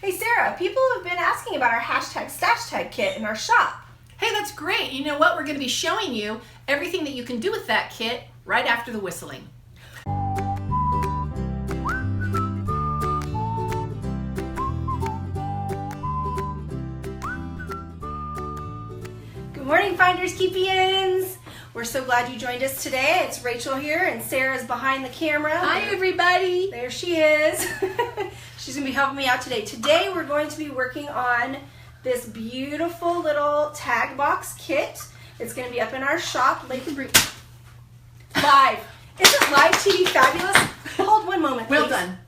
Hey Sarah, people have been asking about our hashtag Stashtag kit in our shop. Hey, that's great. You know what? We're going to be showing you everything that you can do with that kit right after the whistling. Good morning, Finders Keepians. We're so glad you joined us today. It's Rachel here and Sarah's behind the camera. Hi, everybody. There she is. She's going to be helping me out today. Today we're going to be working on this beautiful little tag box kit. It's going to be up in our shop. Live. Isn't live TV fabulous? Hold one moment, please. Well done.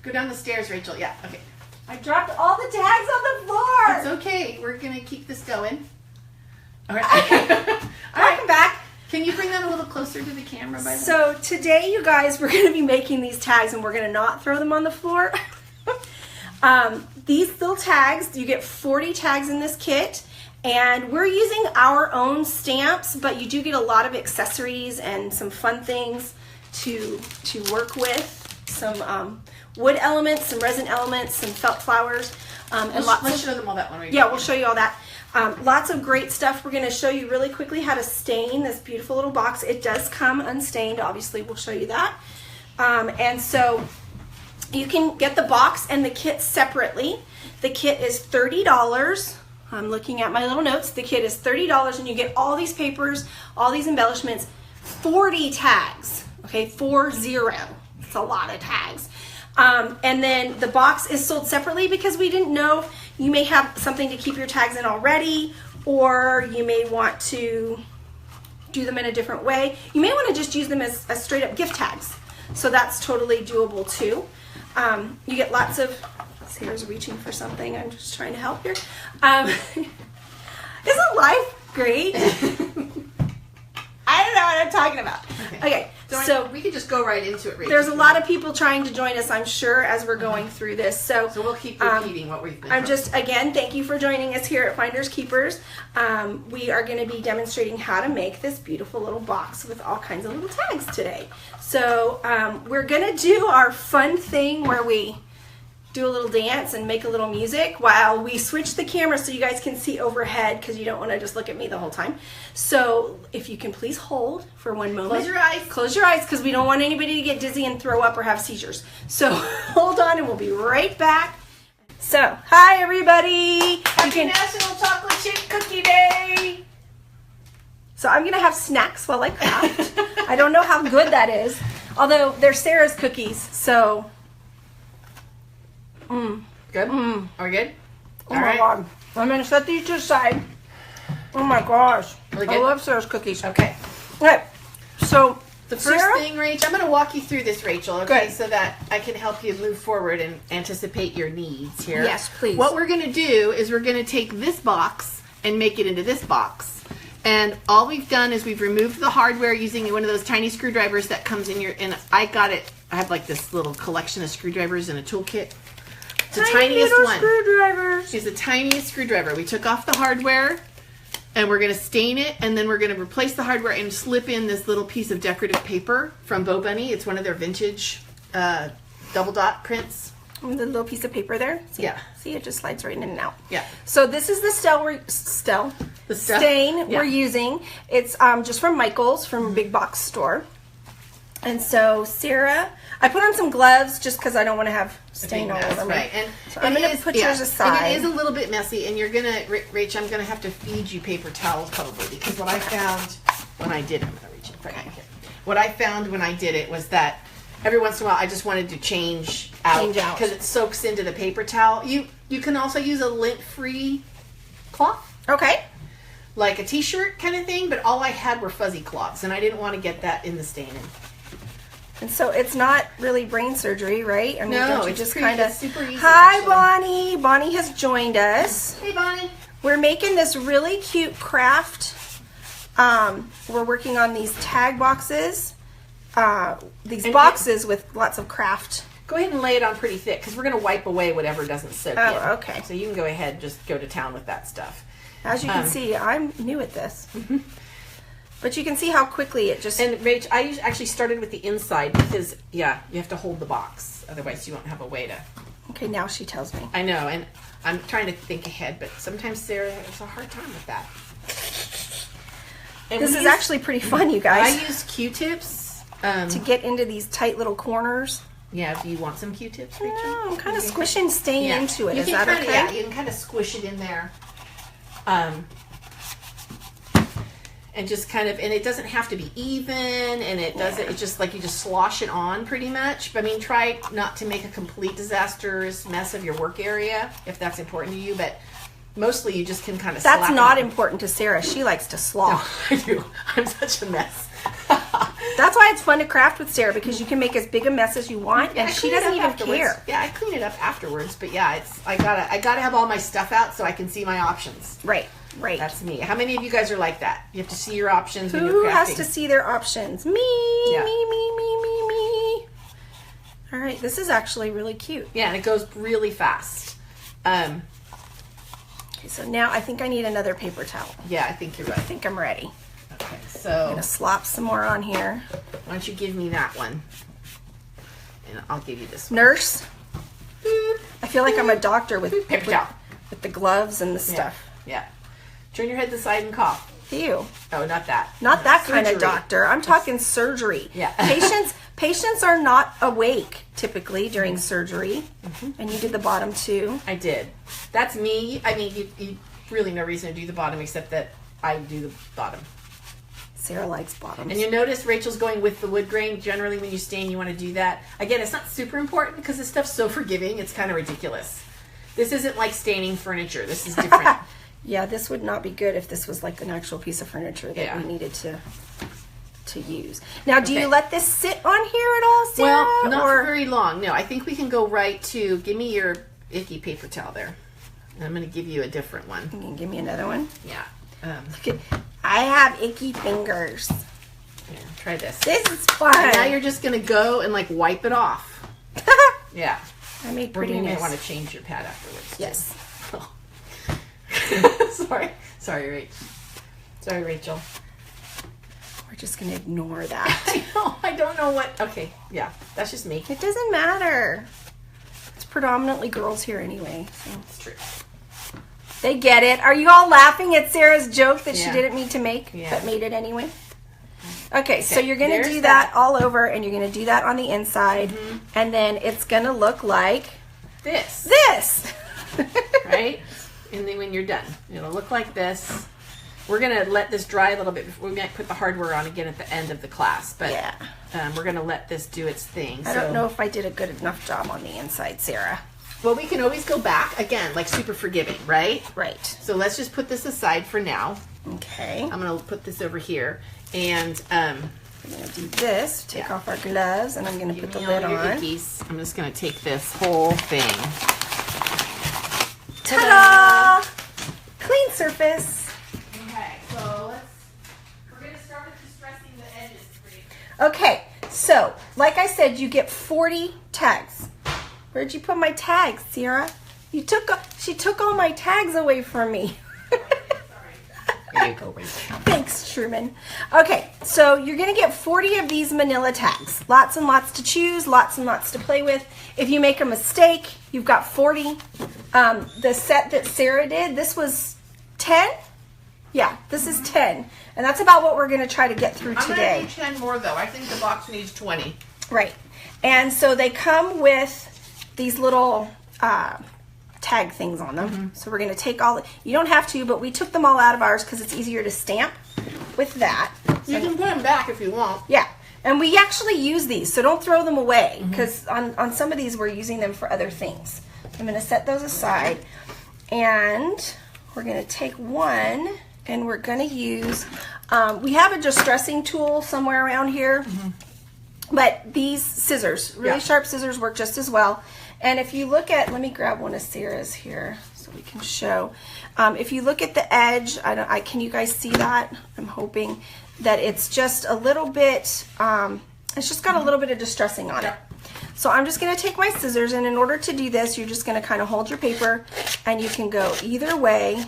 Go down the stairs, Rachel. Yeah, okay. I dropped all the tags on the floor. It's okay. We're going to keep this going. All right. Welcome back. Can you bring that a little closer to the camera? By the way? So today, you guys, we're going to be making these tags and we're going to not throw them on the floor. These little tags, you get 40 tags in this kit, and we're using our own stamps, but you do get a lot of accessories and some fun things to work with. Some wood elements, some resin elements, some felt flowers. And let's show them all that one right Yeah, now. we'll show you all that. Lots of great stuff. We're going to show you really quickly how to stain this beautiful little box. It does come unstained, obviously. We'll show you that. And so you can get the box and the kit separately. The kit is $30. I'm looking at my little notes. The kit is $30 and you get all these papers, all these embellishments, 40 tags. Okay, 40. It's a lot of tags. And then the box is sold separately because we didn't know you may have something to keep your tags in already, or you may want to do them in a different way. You may want to just use them as straight up gift tags. So that's totally doable too. You get lots of, Sarah's reaching for something. I'm just trying to help here. Isn't life great? I don't know what I'm talking about. Okay, so we could just go right into it, Rachel. There's a lot of people trying to join us, I'm sure, as we're going through this. So we'll keep repeating what we've been. Again, thank you for joining us here at Finders Keepers. We are going to be demonstrating how to make this beautiful little box with all kinds of little tags today. So we're going to do our fun thing where we do a little dance and make a little music while we switch the camera so you guys can see overhead, because you don't want to just look at me the whole time. So if you can please hold for one moment. Close your eyes. Close your eyes, because we don't want anybody to get dizzy and throw up or have seizures. So hold on and we'll be right back. So, hi everybody. Happy National Chocolate Chip Cookie Day. So I'm going to have snacks while I craft. I don't know how good that is, although they're Sarah's cookies, so... Good? Are we good? Oh my God. I'm going to set these to the side. Oh my gosh. Really good? I love Sarah's cookies. Okay. Okay. So, The first thing, Rach, I'm going to walk you through this, Rachel, okay, Good. so that I can help you move forward and anticipate your needs here. Yes, please. What we're going to do is we're going to take this box and make it into this box. And all we've done is we've removed the hardware using one of those tiny screwdrivers that comes in your, and I have like this little collection of screwdrivers in a toolkit. It's the tiniest little one. Screwdrivers. It's the tiniest screwdriver. We took off the hardware and we're going to stain it, and then we're going to replace the hardware and slip in this little piece of decorative paper from Bo Bunny. It's one of their vintage double dot prints. The little piece of paper there. See, Yeah. See, it just slides right in and out. Yeah. So this is the stain we're using. It's just from Michael's, from Big Box Store. And so Sarah, I put on some gloves just because I don't want to have stain all over me. Right. And so I'm going to put yours aside. And it is a little bit messy, and you're going to, Rach, I'm going to have to feed you paper towels probably, because what I found when I did it, I'm going to reach in front of you. What I found when I did it was that every once in a while I just wanted to change out because it soaks into the paper towel. You can also use a lint-free cloth. Okay. Like a t-shirt kind of thing, but all I had were fuzzy cloths, and I didn't want to get that in the staining. And so it's not really brain surgery, right? I mean, No, don't you it's just pretty- kind of. it's super easy, Hi, actually. Bonnie. Bonnie has joined us. Hey, Bonnie. We're making this really cute craft. We're working on these tag boxes. These boxes with lots of craft. Go ahead and lay it on pretty thick, because we're going to wipe away whatever doesn't soak in. Oh, okay. So you can go ahead and just go to town with that stuff. As you can see, I'm new at this. But you can see how quickly it just... And Rach, I actually started with the inside because, yeah, you have to hold the box. Otherwise, you won't have a way to Okay, now she tells me. I know, and I'm trying to think ahead, but sometimes Sarah has a hard time with that. And This is actually pretty fun, you guys. I use Q-tips. To get into these tight little corners. Yeah, do you want some Q-tips, Rachel? No, I'm kind of squishing stain into it. Is that kinda, okay? Yeah, you can kind of squish it in there. And just kind of, and it doesn't have to be even, and it doesn't, it's just like you just slosh it on pretty much. But I mean, try not to make a complete disastrous mess of your work area if that's important to you, but mostly you just can kind of That's slap not it on. important to Sarah. She likes to slosh. I do. I'm such a mess. That's why it's fun to craft with Sarah, because you can make as big a mess as you want, Yeah, and I she clean it doesn't up even afterwards. care. Yeah, I clean it up afterwards, but yeah, it's I gotta have all my stuff out so I can see my options. Right, right. That's me. How many of you guys are like that? You have to see your options when Who you're crafting. has to see their options? Me, Yeah. me. All right, this is actually really cute. Yeah, and it goes really fast. Okay, so now I think I need another paper towel. Yeah, I think you're right. I think I'm ready. Okay, I'm so gonna slop some more on here. why don't you give me that one, and I'll give you this one. Nurse. I feel like I'm a doctor with Paper towel. with the gloves and the Yeah. stuff. Yeah. Turn your head to the side and cough. Ew. Oh, not that. Not that kind of Surgery. doctor. I'm talking surgery. Yeah. Patients are not awake typically during surgery. And you did the bottom too. I did. That's me. I mean, you really no reason to do the bottom except that I do the bottom. Sarah likes bottoms. And you notice Rachel's going with the wood grain. Generally, when you stain, you want to do that. Again, it's not super important because this stuff's so forgiving. It's kind of ridiculous. This isn't like staining furniture. This is different. Yeah, this would not be good if this was like an actual piece of furniture that Yeah. we needed to use. Now, do Okay. you let this sit on here at all, Sarah? Well, not or for very long. No, I think we can go right to, give me your icky paper towel there. And I'm going to give you a different one. you can give me another one? Yeah. Okay. I have icky fingers. Here, try this. This is fun. And now you're just going to go and like wipe it off. Yeah. I made Or you may prettiness. want to change your pad afterwards. too. Yes. Sorry, Rachel. We're just going to ignore that. I don't know what. Okay, yeah, that's just me. It doesn't matter. It's predominantly girls here anyway. So. It's true. They get it. Are you all laughing at Sarah's joke that she Yeah. didn't mean to make, Yeah. but made it anyway? Okay, so you're going to there's do that. that all over, and you're going to do that on the inside, and then it's going to look like This, this. right? And then when you're done, it'll look like this. We're going to let this dry a little bit before we might put the hardware on again at the end of the class, but Yeah. we're going to let this do its thing. I don't know if I did a good enough job on the inside, Sarah. Well, we can always go back again, like super forgiving, right? Right. So let's just put this aside for now. Okay. I'm going to put this over here, and I'm going to do this, take off our gloves, and I'm going to put the give me all lid your on. ickies. I'm just going to take this whole thing. Ta-da! Clean surface. Okay, so we're going to start with distressing the edges. Okay, so like I said, you get 40 tags. Where'd you put my tags, Sarah? She took all my tags away from me. There you go, Rachel. Thanks, Truman. Okay, so you're going to get 40 of these manila tags. Lots and lots to choose, lots and lots to play with. If you make a mistake, you've got 40. The set that Sarah did, this was 10? Yeah, this is 10. And that's about what we're going to try to get through I'm today. going to do 10 more, though. I think the box needs 20. Right. And so they come with these little tag things on them. So we're going to take all, you don't have to, but we took them all out of ours because it's easier to stamp with that. You can put them back if you want. Yeah. And we actually use these, so don't throw them away because on some of these we're using them for other things. I'm going to set those aside and we're going to take one and we're going to use, we have a distressing tool somewhere around here, but these scissors, really sharp scissors work just as well. And if you look at, let me grab one of Sarah's here so we can show. If you look at the edge, can you guys see that? I'm hoping that it's just a little bit, it's just got a little bit of distressing on it. So I'm just going to take my scissors, and in order to do this, you're just going to kind of hold your paper, and you can go either way.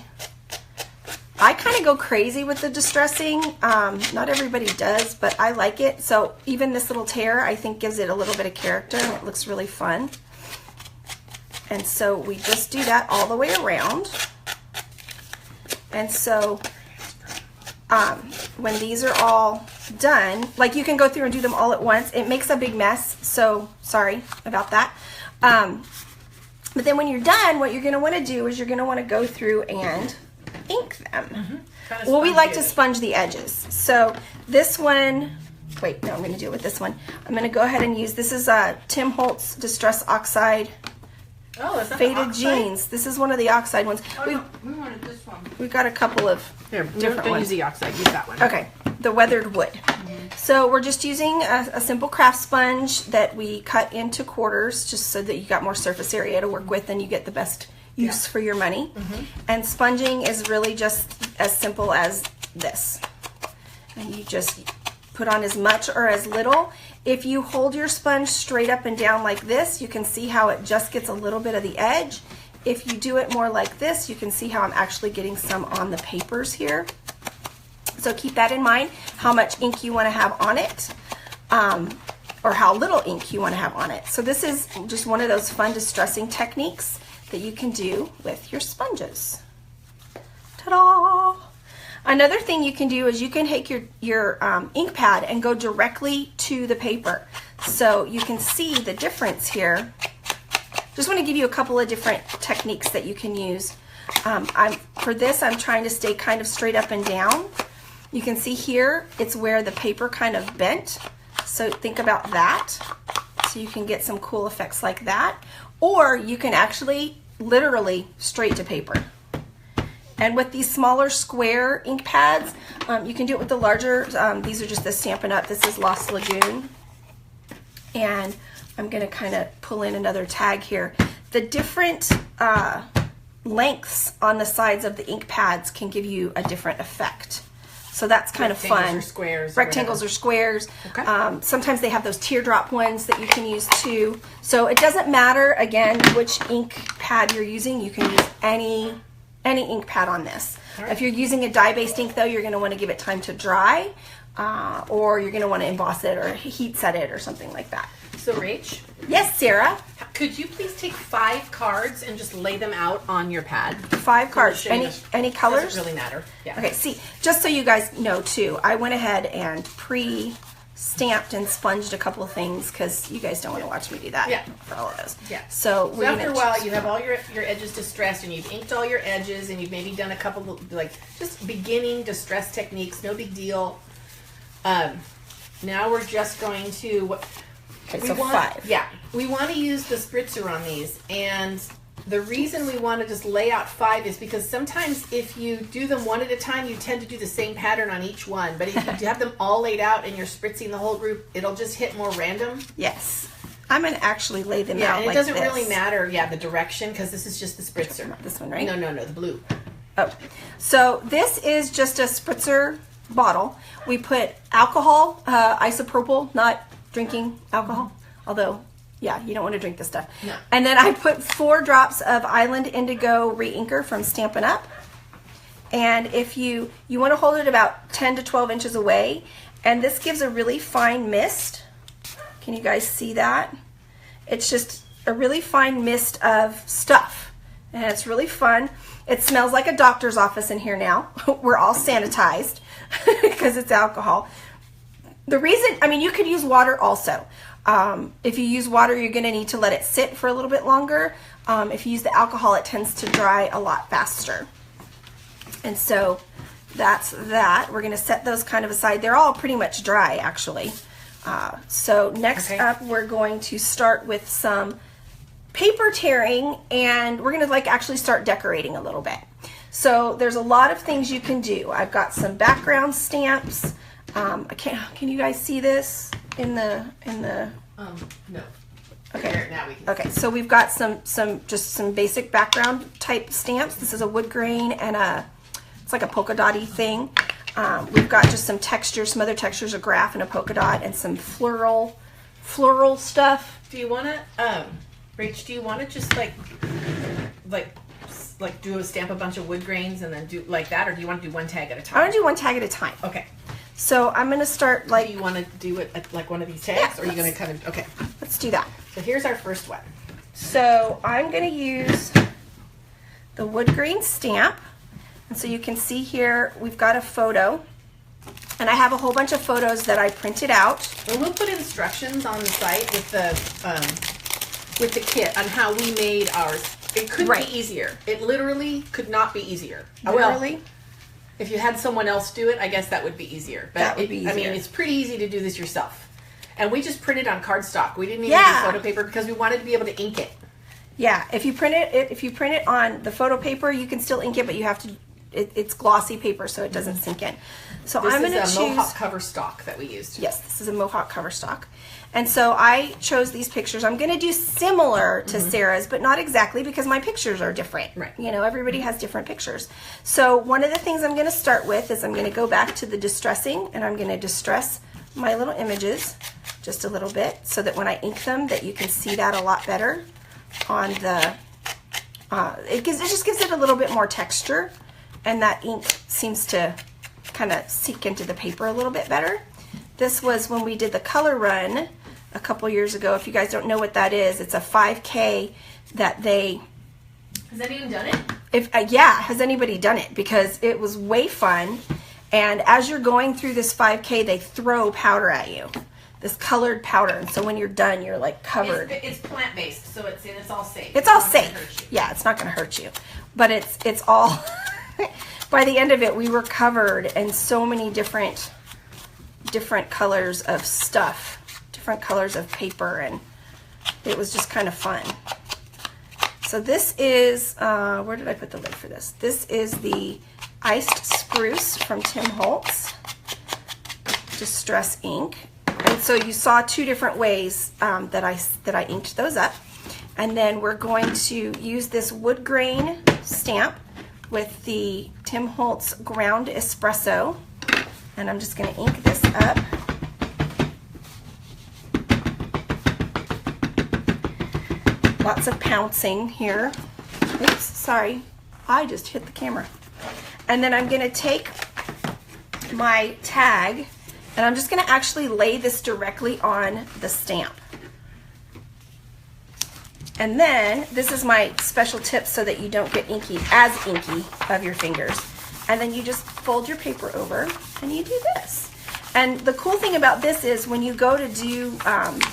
I kind of go crazy with the distressing. Not everybody does, but I like it. So even this little tear, I think, gives it a little bit of character, and it looks really fun. And so we just do that all the way around. And so when these are all done, like you can go through and do them all at once. It makes a big mess, so sorry about that. But then when you're done, what you're going to want to do is you're going to want to go through and ink them. Well, we like to sponge the edges. So this one, wait, no, I'm going to do it with this one. I'm going to go ahead and use, this is Tim Holtz Distress Oxide Faded Jeans. This is one of the oxide ones. Oh, no, we wanted this one. We've got a couple of different ones. Use the oxide, use that one. Okay, the weathered wood. So we're just using a simple craft sponge that we cut into quarters just so that you got more surface area to work with and you get the best use for your money. And sponging is really just as simple as this. And you just put on as much or as little. If you hold your sponge straight up and down like this, you can see how it just gets a little bit of the edge. If you do it more like this, you can see how I'm actually getting some on the papers here. So keep that in mind, how much ink you want to have on it, or how little ink you want to have on it. So this is just one of those fun distressing techniques that you can do with your sponges. Ta-da! Another thing you can do is you can take your ink pad and go directly to the paper. So you can see the difference here. Just want to give you a couple of different techniques that you can use. For this, I'm trying to stay kind of straight up and down. You can see here, it's where the paper kind of bent. So think about that. So you can get some cool effects like that. Or you can actually literally straight to paper. And with these smaller square ink pads, you can do it with the larger, these are just the Stampin' Up. This is Lost Lagoon. And I'm gonna kind of pull in another tag here. The different lengths on the sides of the ink pads can give you a different effect. So that's kind of fun. Rectangles or squares. Rectangles or squares. Okay. Sometimes they have those teardrop ones that you can use too. So it doesn't matter, again, which ink pad you're using. You can use any ink pad on this. Right. If you're using a dye-based ink, though, you're going to want to give it time to dry, or you're going to want to emboss it or heat set it or something like that. So, Rach? Yes, Sarah? Could you please take 5 cards and just lay them out on your pad? 5 cards. Any colors? Doesn't really matter. Yeah. Okay, see, just so you guys know, too, I went ahead and pre-stamped and sponged a couple of things because you guys don't want to watch me do that for all of those. Yeah. So after a while, you have all your edges distressed and you've inked all your edges and you've maybe done a couple of, like, just beginning distress techniques, no big deal. Now we're just going to... Okay, so 5. Yeah, we want to use the spritzer on these, and the reason we want to just lay out 5 is because sometimes if you do them one at a time, you tend to do the same pattern on each one. But if you have them all laid out and you're spritzing the whole group, it'll just hit more random. Yes. I'm going to actually lay them out and like it doesn't this. really matter, the direction, because this is just the spritzer. Not this one, right? No, the blue. Oh, so this is just a spritzer bottle. We put alcohol, isopropyl, not drinking alcohol, although, yeah, you don't want to drink this stuff. No. And then I put 4 drops of Island Indigo Re-Inker from Stampin' Up. And if you want to hold it about 10 to 12 inches away, and this gives a really fine mist. Can you guys see that? It's just a really fine mist of stuff, and it's really fun. It smells like a doctor's office in here now. We're all sanitized because it's alcohol. The reason, I mean, you could use water also. If you use water, you're going to need to let it sit for a little bit longer. If you use the alcohol, it tends to dry a lot faster. And so that's that. We're going to set those kind of aside. They're all pretty much dry, actually. So next up, we're going to start with some paper tearing, and we're going to actually start decorating a little bit. So there's a lot of things you can do. I've got some background stamps. Can you guys see this in the no. Okay. Now we can Okay, so we've got some basic background type stamps. This is a wood grain and it's like a polka dotty thing. We've got just some textures, some other textures, a graph and a polka dot, and some floral stuff. Do you want to, Rach, do you want to just like stamp a bunch of wood grains and then do like that, or do you want to do one tag at a time? I want to do one tag at a time. Okay. So I'm going to start Do you want to do it at like one of these tags, or are you going to kind of, okay. Let's do that. So here's our first one. So I'm going to use the wood grain stamp. And so you can see here we've got a photo. And I have a whole bunch of photos that I printed out. And we'll put instructions on the site with the kit on how we made ours. It couldn't be easier. It literally could not be easier. Literally? Well, if you had someone else do it, I guess that would be easier. But that would be easier. I mean, it's pretty easy to do this yourself. And we just printed on cardstock. We didn't even do photo paper because we wanted to be able to ink it. Yeah, if you print it on the photo paper, you can still ink it, but you have to. It's glossy paper, so it doesn't sink in. So I'm going to choose. This is a Mohawk cover stock that we used. Yes, this is a Mohawk cover stock. And so I chose these pictures. I'm going to do similar to Sarah's, but not exactly because my pictures are different. Right. You know, everybody has different pictures. So one of the things I'm going to start with is I'm going to go back to the distressing, and I'm going to distress my little images just a little bit so that when I ink them that you can see that a lot better on the, it just gives it a little bit more texture, and that ink seems to kind of sink into the paper a little bit better. This was when we did the color run a couple years ago. If you guys don't know what that is, it's a 5K that they... Has anyone done it? Yeah, has anybody done it? Because it was way fun, and as you're going through this 5K, they throw powder at you. This colored powder, and so when you're done, you're like covered. It's plant-based, so it's all safe. It's all safe. Yeah, it's not going to hurt you. But it's all... By the end of it, we were covered in so many different colors of stuff, different colors of paper, and it was just kind of fun. So this is, where did I put the lid for this? This is the Iced Spruce from Tim Holtz Distress Ink. And so you saw two different ways that I inked those up. And then we're going to use this wood grain stamp with the Tim Holtz Ground Espresso. And I'm just going to ink this up. Lots of pouncing here. Oops, sorry. I just hit the camera. And then I'm going to take my tag, and I'm just going to actually lay this directly on the stamp. And then, this is my special tip so that you don't get inky of your fingers. And then you just fold your paper over and you do this. And the cool thing about this is when you go to do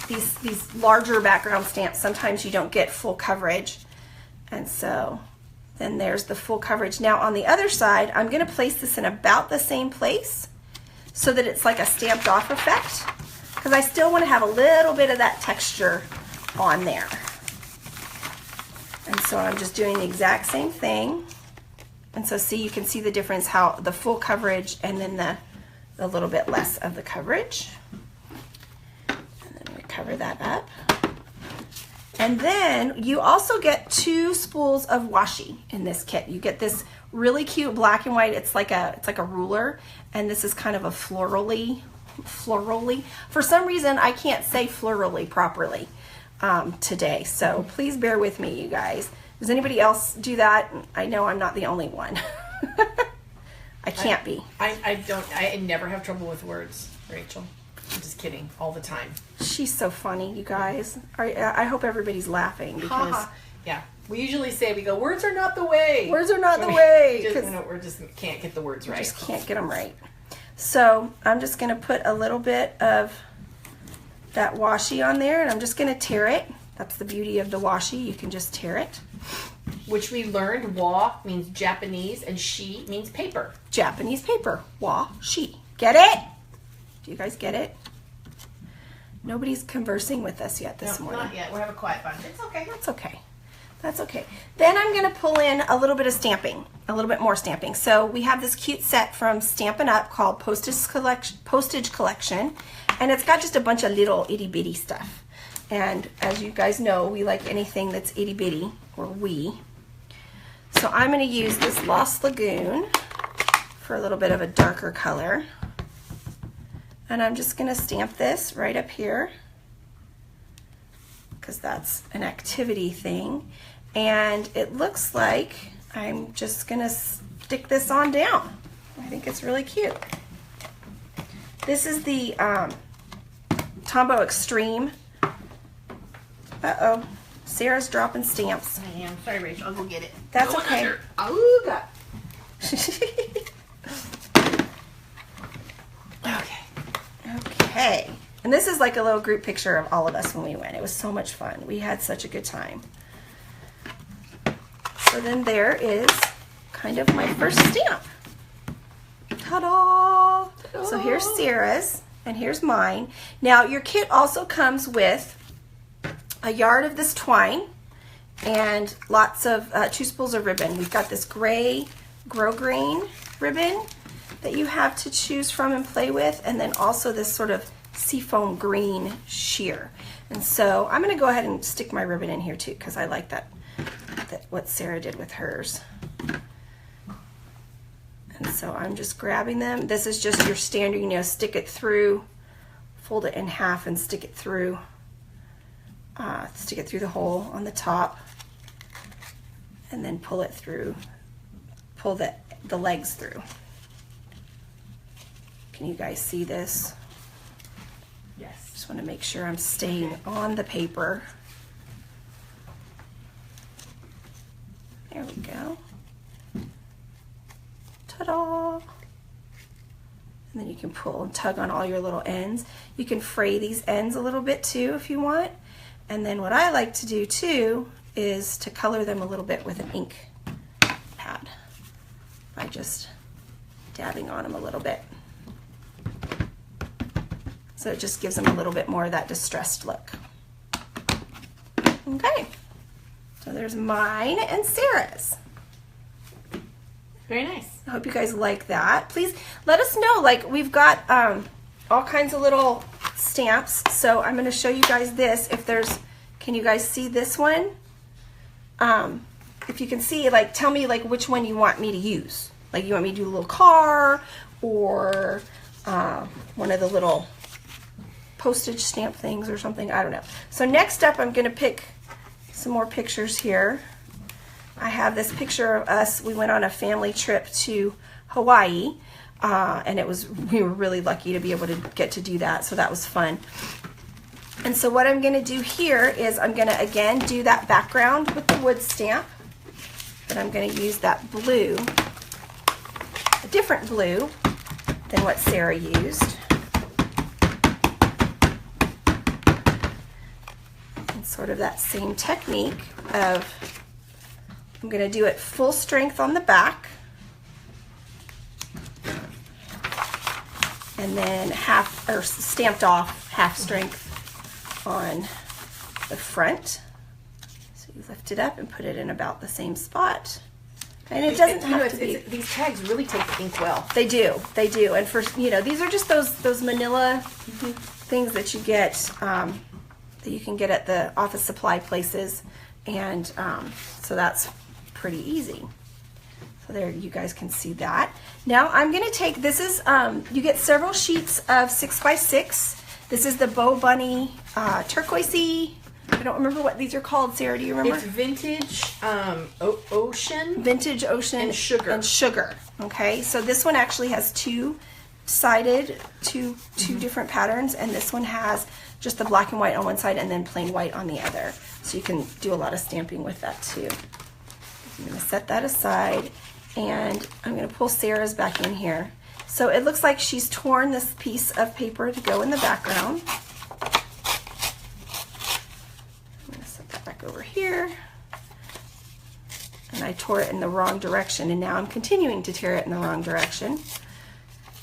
these larger background stamps, sometimes you don't get full coverage. And so then there's the full coverage. Now on the other side, I'm going to place this in about the same place so that it's like a stamped off effect, because I still want to have a little bit of that texture on there. And so I'm just doing the exact same thing. And so see, you can see the difference, how the full coverage and then the little bit less of the coverage. And then we cover that up. And then you also get 2 spools of washi in this kit. You get this really cute black and white. It's like a ruler, and this is kind of a florally. For some reason, I can't say florally properly today, so please bear with me, you guys. Does anybody else do that? I know I'm not the only one. I can't be. I never have trouble with words, Rachel. I'm just kidding, all the time. She's so funny, you guys. I hope everybody's laughing because... Yeah, we usually say, we go, words are not the way. Words are not the way. We just can't get the words right. Just can't get them right. So I'm just going to put a little bit of that washi on there, and I'm just going to tear it. That's the beauty of the washi. You can just tear it. Which we learned, wa means Japanese and shi means paper. Japanese paper. Wa, shi. Get it? Do you guys get it? Nobody's conversing with us yet this morning. Not yet. We have a quiet bunch. It's okay. That's okay. That's okay. Then I'm going to pull in a little bit of stamping, a little bit more stamping. So we have this cute set from Stampin' Up! Called Postage Collection, and it's got just a bunch of little itty bitty stuff. And as you guys know, we like anything that's itty bitty, or we. So I'm going to use this Lost Lagoon for a little bit of a darker color. And I'm just going to stamp this right up here, because that's an activity thing. And it looks like I'm just going to stick this on down. I think it's really cute. This is the Tombow Extreme. Uh-oh. Sarah's dropping stamps. I am. Sorry, Rachel. I'll go get it. That's Go okay. under. Oh, God. Okay. Okay. And this is like a little group picture of all of us when we went. It was so much fun. We had such a good time. So then there is kind of my first stamp. Ta-da! So here's Sarah's and here's mine. Now your kit also comes with a yard of this twine and lots of 2 spools of ribbon. We've got this gray grosgrain ribbon that you have to choose from and play with, and then also this sort of seafoam green sheer. And so I'm going to go ahead and stick my ribbon in here too, because I like that what Sarah did with hers. And so I'm just grabbing them. This is just your standard, you know, stick it through, fold it in half and stick it through the hole on the top, and then pull it through, pull the legs through. Can you guys see this? Yes. Just want to make sure I'm staying on the paper. There we go. Ta-da! And then you can pull and tug on all your little ends. You can fray these ends a little bit too if you want. And then what I like to do too is to color them a little bit with an ink pad by just dabbing on them a little bit. So it just gives them a little bit more of that distressed look. Okay, so there's mine and Sarah's. Very nice. I hope you guys like that. Please let us know. Like, we've got all kinds of little stamps. So I'm going to show you guys this. If there's, can you guys see this one? If you can see, like, tell me like which one you want me to use. Like, you want me to do a little car or one of the little postage stamp things or something. I don't know. So next up, I'm going to pick some more pictures here. I have this picture of us. We went on a family trip to Hawaii, and we were really lucky to be able to get to do that, so that was fun. And so what I'm going to do here is I'm going to again do that background with the wood stamp, but I'm going to use that blue, a different blue than what Sarah used. And sort of that same technique of, I'm going to do it full strength on the back, and then half, or stamped off half strength on the front. So you lift it up and put it in about the same spot. And it doesn't have to be. These tags really take the ink well. They do. And for, you know, these are just those manila things that you get, that you can get at the office supply places. And so that's pretty easy. So there, you guys can see that. Now I'm going to take, this is, you get several sheets of 6x6. This is the Bow Bunny turquoisey. I don't remember what these are called. Sarah, do you remember? It's vintage ocean. Vintage ocean and sugar. And sugar. Okay, so this one actually has two-sided, two different patterns, and this one has just the black and white on one side and then plain white on the other. So you can do a lot of stamping with that too. I'm going to set that aside, and I'm going to pull Sarah's back in here. So it looks like she's torn this piece of paper to go in the background. I'm going to set that back over here. And I tore it in the wrong direction, and now I'm continuing to tear it in the wrong direction.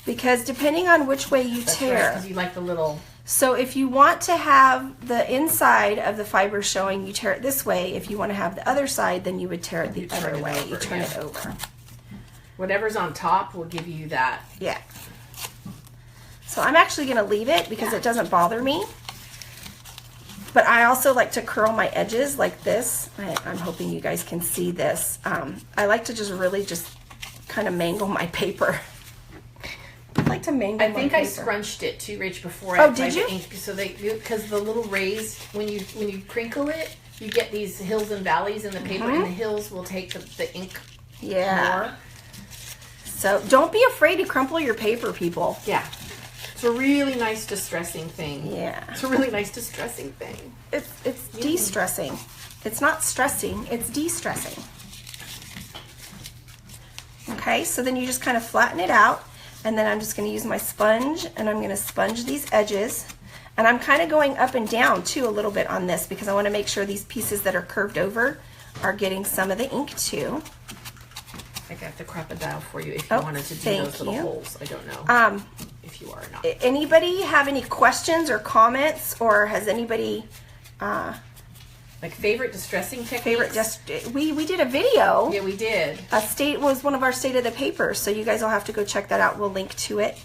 Because depending on which way you tear, because you like the little. So if you want to have the inside of the fiber showing, you tear it this way. If you want to have the other side, then you would tear it the other way. You turn it over. Whatever's on top will give you that. Yeah. So I'm actually going to leave it because it doesn't bother me. But I also like to curl my edges like this. I'm hoping you guys can see this. I like to just really just kind of mangle my paper. I like to mangle my paper. I think I scrunched it too, Rach, before I applied did you? the ink. So because the little rays, when you crinkle it, you get these hills and valleys in the paper, and the hills will take the ink more. So don't be afraid to crumple your paper, people. Yeah. It's a really nice distressing thing. Yeah. It's a really nice distressing thing. It's de-stressing. It's not stressing, it's de-stressing. Okay, so then you just kind of flatten it out, and then I'm just going to use my sponge, and I'm going to sponge these edges. And I'm kind of going up and down too a little bit on this because I want to make sure these pieces that are curved over are getting some of the ink too. I got the crocodile for you if you wanted to do those little holes. I don't know if you are or not. Anybody have any questions or comments, or has anybody like favorite distressing techniques? We did a video. Yeah, we did. Was one of our state of the papers, so you guys will have to go check that out. We'll link to it.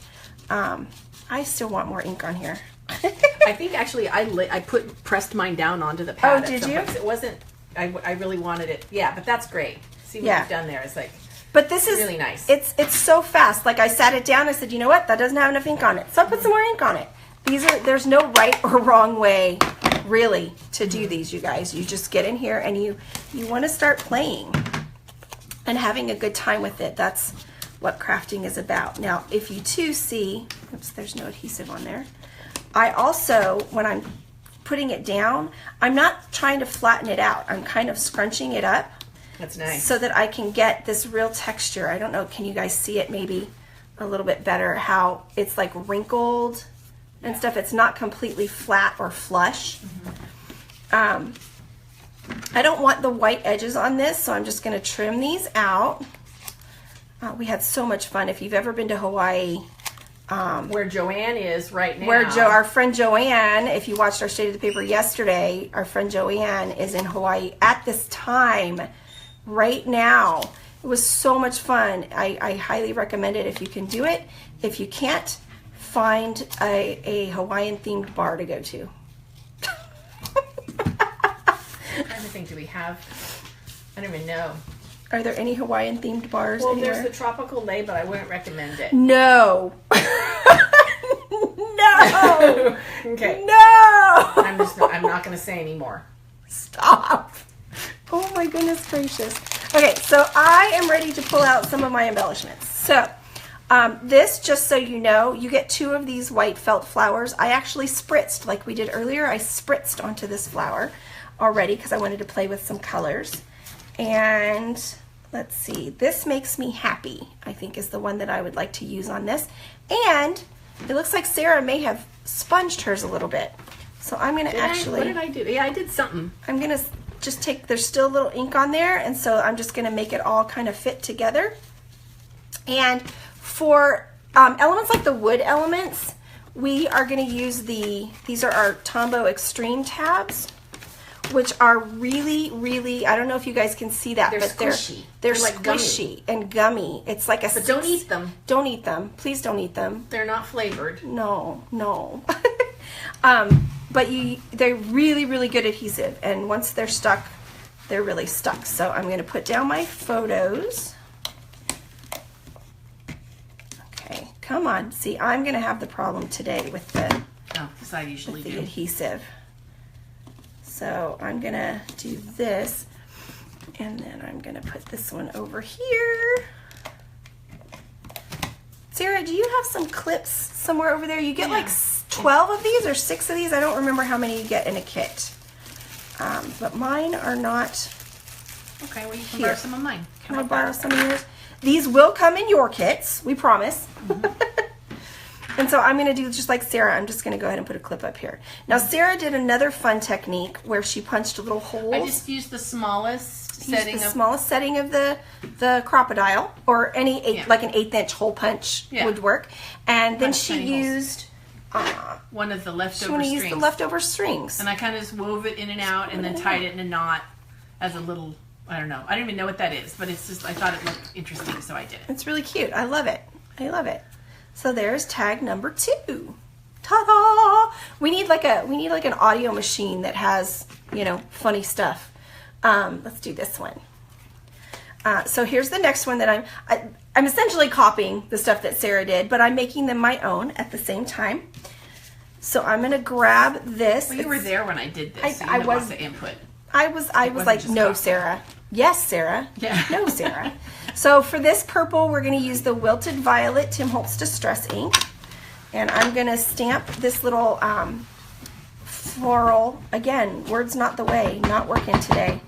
I still want more ink on here. I think actually I pressed mine down onto the pad. Oh, did you? It wasn't. I really wanted it. Yeah, but that's great. See what you've done there. It's like. But this is really nice. It's so fast. Like I sat it down. I said, you know what? That doesn't have enough ink on it. So I put some more ink on it. There's no right or wrong way, really, to do these, you guys. You just get in here and you want to start playing and having a good time with it. That's what crafting is about. Now, if you too see, oops, there's no adhesive on there. I also, when I'm putting it down, I'm not trying to flatten it out. I'm kind of scrunching it up. That's nice. So that I can get this real texture. I don't know, can you guys see it maybe a little bit better, how it's like wrinkled and stuff. It's not completely flat or flush. I don't want the white edges on this, so I'm just going to trim these out. We had so much fun. If you've ever been to Hawaii, where Joanne is right now. Our friend Joanne, if you watched our State of the Paper yesterday, our friend Joanne is in Hawaii at this time, right now. It was so much fun. I highly recommend it if you can do it. If you can't, find a Hawaiian themed bar to go to. I'm trying to think, do we have? I don't even know. Are there any Hawaiian themed bars anywhere? There's the Tropical Lay, but I wouldn't recommend it. No. No. Okay. No. I'm not going to say anymore. Stop. Oh my goodness gracious. Okay, so I am ready to pull out some of my embellishments. So this, just so you know, you get 2 of these white felt flowers. I actually spritzed, like we did earlier, I spritzed onto this flower already because I wanted to play with some colors. And let's see, this makes me happy, I think is the one that I would like to use on this. And it looks like Sarah may have sponged hers a little bit. So I'm going to What did I do? Yeah, I did something. I'm going to just take, there's still a little ink on there, and so I'm just going to make it all kind of fit together. And for elements like the wood elements, we are going to use these are our Tombow Extreme tabs, which are really, really, I don't know if you guys can see that, but squishy. They're like squishy and gummy. It's like a... But don't eat them. Don't eat them. Please don't eat them. They're not flavored. No. But they're really, really good adhesive, and once they're stuck, they're really stuck. So I'm going to put down my photos. Okay, come on. See, I'm going to have the problem today with the, because I usually do. Adhesive. So I'm going to do this, and then I'm going to put this one over here. Sarah, do you have some clips somewhere over there? You get like 12 of these or 6 of these. I don't remember how many you get in a kit. But mine are not. Okay, well you can borrow some of mine. Can I borrow some of yours? These will come in your kits, we promise. And so I'm going to do just like Sarah. I'm just going to go ahead and put a clip up here. Now Sarah did another fun technique where she punched little holes. I just used the smallest setting of the crocodile, or any like an 1/8 inch hole punch would work. And then she used one of the leftover strings. strings. Use the leftover strings. And I kind of just wove it in and out and then tied it in a knot as a little, I don't know. I don't even know what that is, but it's just, I thought it looked interesting, so I did it. It's really cute. I love it. I love it. So there's tag number 2. Ta-da! We need like an audio machine that has, funny stuff. Let's do this one. So here's the next one that I'm essentially copying the stuff that Sarah did, but I'm making them my own at the same time. So I'm gonna grab this. Well, you were there when I did this. So you had lots of input. I was like, no, Sarah. Yes, Sarah. Yeah. No, Sarah. So for this purple, we're going to use the Wilted Violet Tim Holtz Distress ink. And I'm going to stamp this little floral. Again, words not the way, not working today.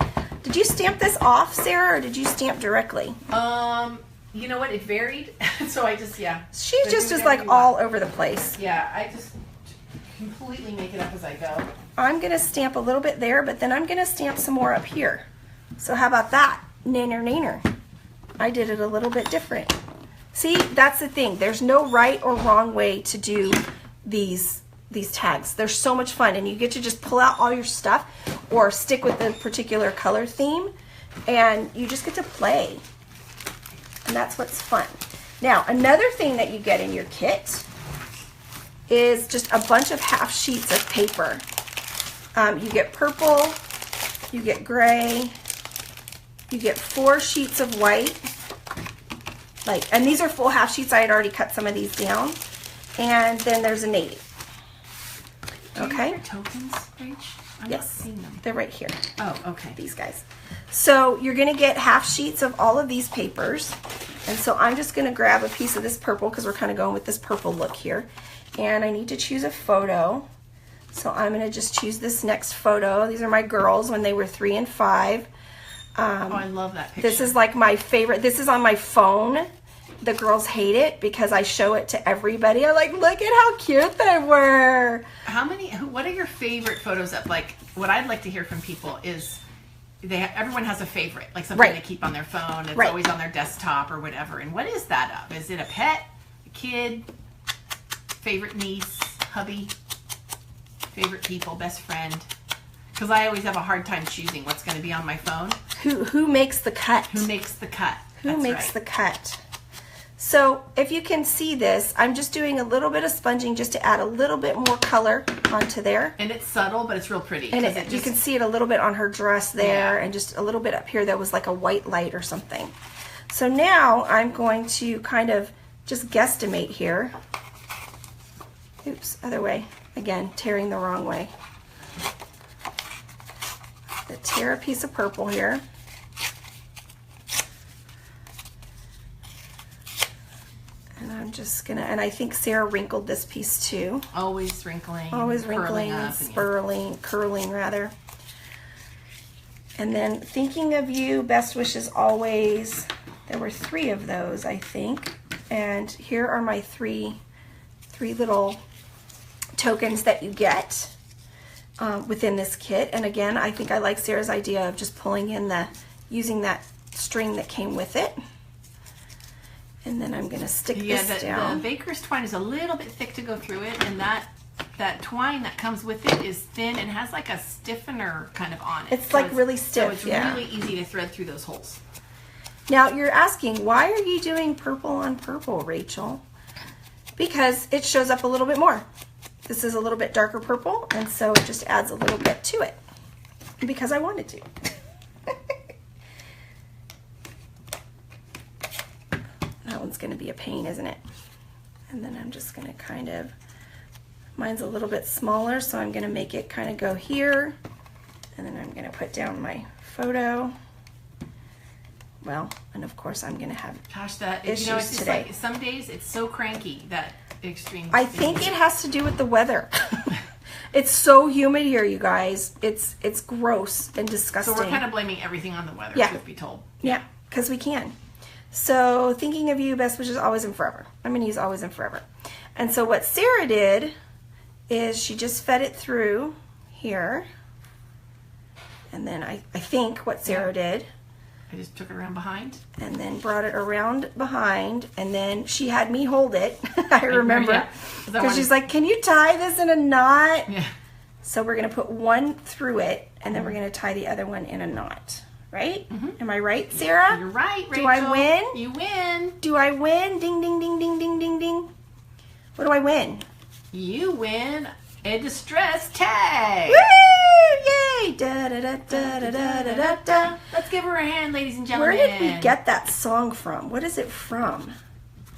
Did you stamp this off, Sarah, or did you stamp directly? You know what? It varied. So I just, yeah. She just is like all over the place. Yeah, I just completely make it up as I go. I'm going to stamp a little bit there, but then I'm going to stamp some more up here. So how about that? Nanner. I did it a little bit different. See, that's the thing. There's no right or wrong way to do these tags. They're so much fun, and you get to just pull out all your stuff or stick with the particular color theme, and you just get to play. And that's what's fun. Now, another thing that you get in your kit is just a bunch of half sheets of paper. You get purple, you get gray, you get 4 sheets of white, and these are full half sheets. I had already cut some of these down, and then there's a navy. Okay. Do you have your tokens, Rach? I'm not seeing them. They're right here. Oh, okay. These guys. So you're going to get half sheets of all of these papers, and so I'm just going to grab a piece of this purple because we're kind of going with this purple look here, and I need to choose a photo. So I'm going to just choose this next photo. These are my girls when they were 3 and 5. I love that picture. This is like my favorite. This is on my phone. The girls hate it because I show it to everybody. I'm like, look at how cute they were. What are your favorite photos of? Like, what I'd like to hear from people is everyone has a favorite, like something they keep on their phone. It's always on their desktop or whatever. And what is that of? Is it a pet, a kid, favorite niece, hubby, favorite people, best friend? Because I always have a hard time choosing what's going to be on my phone. Who makes the cut? Who makes the cut? Who makes the cut? So if you can see this, I'm just doing a little bit of sponging just to add a little bit more color onto there. And it's subtle, but it's real pretty. And you can see it a little bit on her dress there, and just a little bit up here that was like a white light or something. So now I'm going to kind of just guesstimate here. Oops, other way. Again, tearing the wrong way. Tear a piece of purple here. And I'm just gonna, and I think Sarah wrinkled this piece too. Always wrinkling. Always wrinkling, curling rather. And then thinking of you, best wishes always. There were 3 of those, I think. And here are my three little tokens that you get within this kit. And again, I think I like Sarah's idea of just pulling in using that string that came with it. And then I'm going to stick this down. The baker's twine is a little bit thick to go through it, and that twine that comes with it is thin and has like a stiffener kind of on it. It's like really stiff, so it's really easy to thread through those holes. Now you're asking, why are you doing purple on purple, Rachel? Because it shows up a little bit more. This is a little bit darker purple, and so it just adds a little bit to it. Because I wanted to. That one's going to be a pain, isn't it? And then I'm just going to kind of, mine's a little bit smaller, so I'm going to make it kind of go here. And then I'm going to put down my photo. Well, and of course I'm going to have issues it's today. Like, some days it's so cranky that extreme. I think it has to do with the weather. It's so humid here, you guys. It's gross and disgusting. So we're kind of blaming everything on the weather, truth be told. Yeah, because we can. So thinking of you, best wishes always and forever. I'm going to use always and forever. And so what Sarah did is she just fed it through here. And then I think what Sarah did, I just took it around behind. And then brought it around behind. And then she had me hold it. I remember. Because she's like, can you tie this in a knot? Yeah. So we're going to put one through it. And then we're going to tie the other one in a knot. Right? Am I right, Sarah? You're right, Rachel. Do I win? You win. Do I win? Ding, ding, ding, ding, ding, ding, ding. What do I win? You win a distress tag. Woo! Yay! Da, da, da, da, da, da, da, da. Let's give her a hand, ladies and gentlemen. Where did we get that song from? What is it from?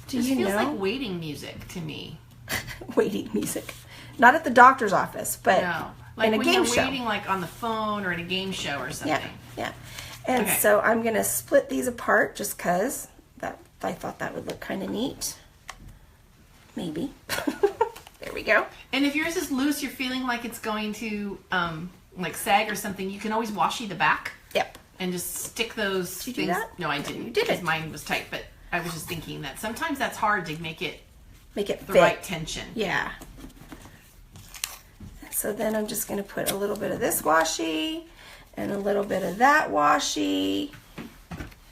Do you know? It feels like waiting music to me. Waiting music. Not at the doctor's office, but like in a when game you're show. waiting like on the phone or in a game show or something. Yeah. And so I'm going to split these apart just because I thought that would look kind of neat. Maybe. There we go. And if yours is loose, you're feeling like it's going to like sag or something, you can always washi the back. Yep. And just stick those Did you things. do that? No, I didn't. You did because it. mine was tight, but I was just thinking that sometimes that's hard to make it the fit. Right tension. Yeah. So then I'm just going to put a little bit of this washi and a little bit of that washi.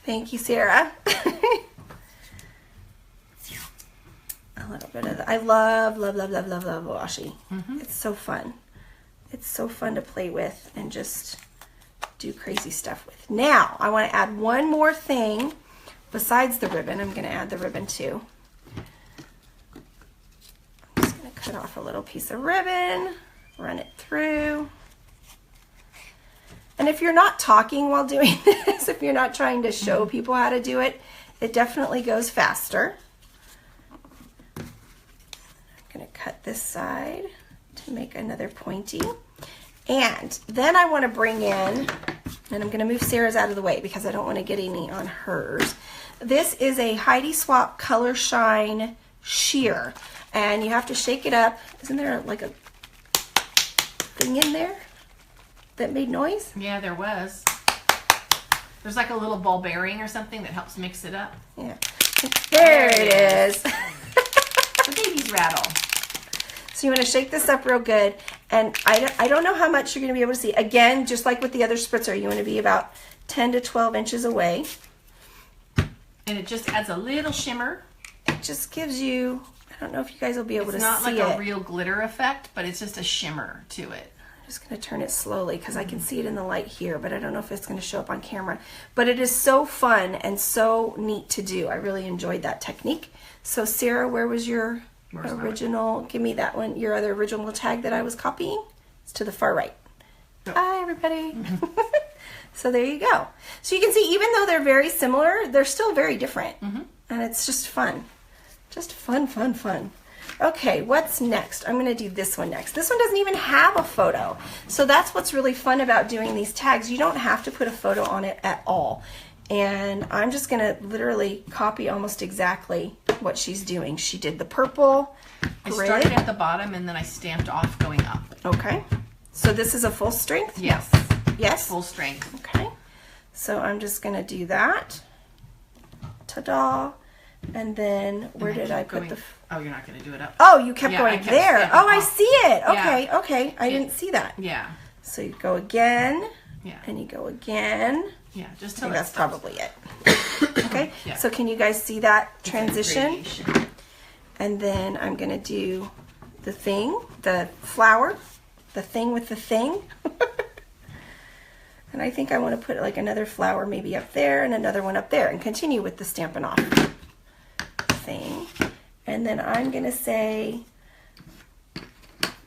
Thank you, Sarah. A little bit of that. I love washi. It's so fun. It's so fun to play with and just do crazy stuff with. Now, I want to add one more thing besides the ribbon. I'm going to add the ribbon too. I'm just going to cut off a little piece of ribbon, run it through. And if you're not talking while doing this, if you're not trying to show people how to do it, it definitely goes faster. I'm going to cut this side to make another pointy. And then I want to bring in, and I'm going to move Sarah's out of the way because I don't want to get any on hers. This is a Heidi Swap Color Shine sheer, and you have to shake it up. Isn't there like a thing in there that made noise? Yeah, there was. There's like a little ball bearing or something that helps mix it up. Yeah. There it is. The baby's rattle. So you want to shake this up real good, and I don't know how much you're going to be able to see. Again, just like with the other spritzer, you want to be about 10 to 12 inches away. And it just adds a little shimmer. It just gives you, I don't know if you guys will be able to see it. It's not like a real glitter effect, but it's just a shimmer to it. I'm just going to turn it slowly because I can see it in the light here, but I don't know if it's going to show up on camera. But it is so fun and so neat to do. I really enjoyed that technique. So Sarah, where was your original? Give me that one. Your other original tag that I was copying. It's to the far right. Yep. Hi, everybody. So there you go. So you can see, even though they're very similar, they're still very different. And it's just fun. Just fun, fun, fun. Okay, what's next? I'm going to do this one next. This one doesn't even have a photo. So that's what's really fun about doing these tags. You don't have to put a photo on it at all. And I'm just going to literally copy almost exactly what she's doing. She did the purple grid. I started at the bottom and then I stamped off going up. Okay. So this is a full strength? Yes. Yes? Full strength. Okay. So I'm just going to do that. Ta-da. And then where did I put the... Oh, you're not going to do it up. Oh, you kept going there. Oh, I see it. Okay, Yeah. okay. I didn't see that. Yeah. So you go again. Yeah. And you go again. Yeah, just I till think that's probably it. Okay. Yeah. So can you guys see that transition? Gradation. And then I'm going to do the thing, the flower, the thing with the thing. And I think I want to put like another flower maybe up there and another one up there and continue with the Stampin' Off thing. And then I'm going to say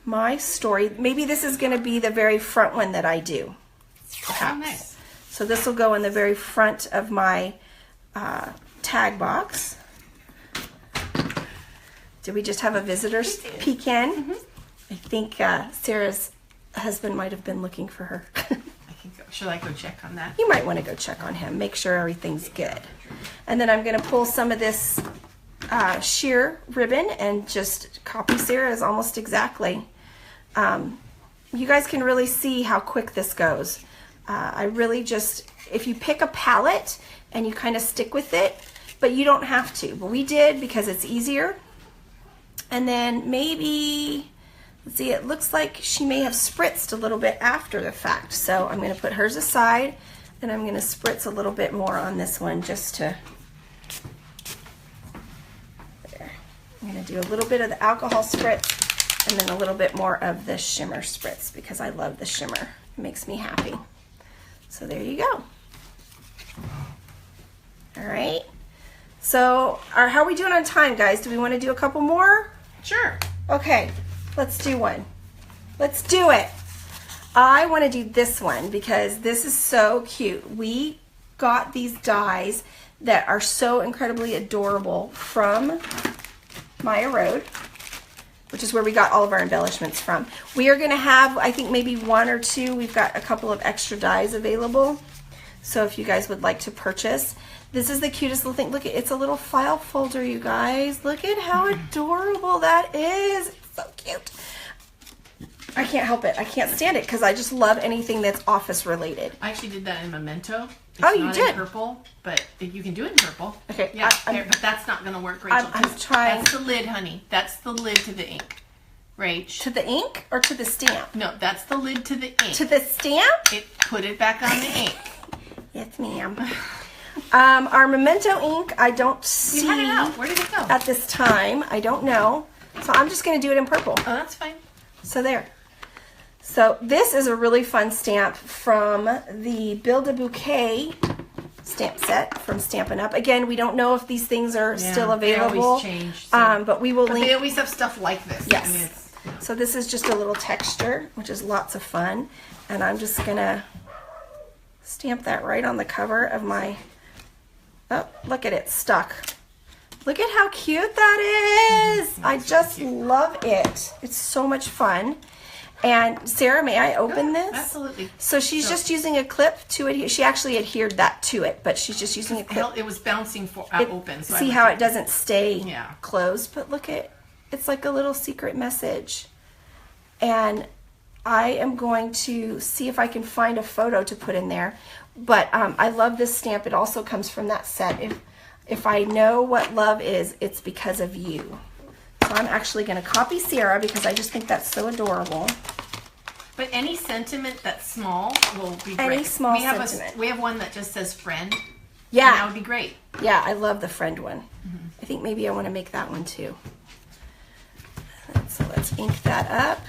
my story. Maybe this is going to be the very front one that I do. Perhaps. Oh, nice. So this will go in the very front of my tag box. Did we just have a visitor peek in? I think Sarah's husband might have been looking for her. Should I go check on that? You might want to go check on him, make sure everything's good. And then I'm going to pull some of this sheer ribbon and just copy Sarah's almost exactly. You guys can really see how quick this goes. I really just, if you pick a palette and you kind of stick with it, but you don't have to. But we did because it's easier. And then maybe, let's see, it looks like she may have spritzed a little bit after the fact. So I'm going to put hers aside and I'm going to spritz a little bit more on this one just to, there. I'm going to do a little bit of the alcohol spritz and then a little bit more of the shimmer spritz because I love the shimmer. It makes me happy. So there you go. All right. So how are we doing on time, guys? Do we want to do a couple more? Sure. Okay, let's do one. Let's do it. I want to do this one because this is so cute. We got these dies that are so incredibly adorable from Maya Road, which is where we got all of our embellishments from. We are going to have, I think, maybe one or two. We've got a couple of extra dies available. So if you guys would like to purchase, this is the cutest little thing. Look, it's a little file folder, you guys. Look at how adorable that is. It's so cute. I can't help it. I can't stand it because I just love anything that's office related. I actually did that in Memento. It's Oh, you not did? in purple, but you can do it in purple. Okay. Yeah, but that's not going to work, Rachel. I'm trying. That's the lid, honey. That's the lid to the ink. Rach. To the ink or to the stamp? No, that's the lid to the ink. To the stamp? Put it back on the ink. Yes, ma'am. Our Memento ink, I don't see. You had it out. Where did it go? At this time. I don't know. So I'm just going to do it in purple. Oh, that's fine. So there. So this is a really fun stamp from the Build a Bouquet stamp set from Stampin' Up. Again, we don't know if these things are still available. They always change. So. But we will link. They always have stuff like this. Yes. I mean, So this is just a little texture, which is lots of fun. And I'm just going to stamp that right on the cover of my... Oh, look at it stuck. Look at how cute that is. I just love it. It's so much fun. And Sarah, may I open this? Absolutely. So she's just using a clip to adhere. She actually adhered that to it, but she's just using a clip. It was bouncing open. So see how it doesn't stay closed? But look at, it's like a little secret message. And I am going to see if I can find a photo to put in there. But I love this stamp. It also comes from that set. If I know what love is, it's because of you. So I'm actually going to copy Sarah because I just think that's so adorable. But any sentiment that's small will be great. Any small sentiment. We have one that just says friend. Yeah. And that would be great. Yeah, I love the friend one. I think maybe I want to make that one too. So let's ink that up.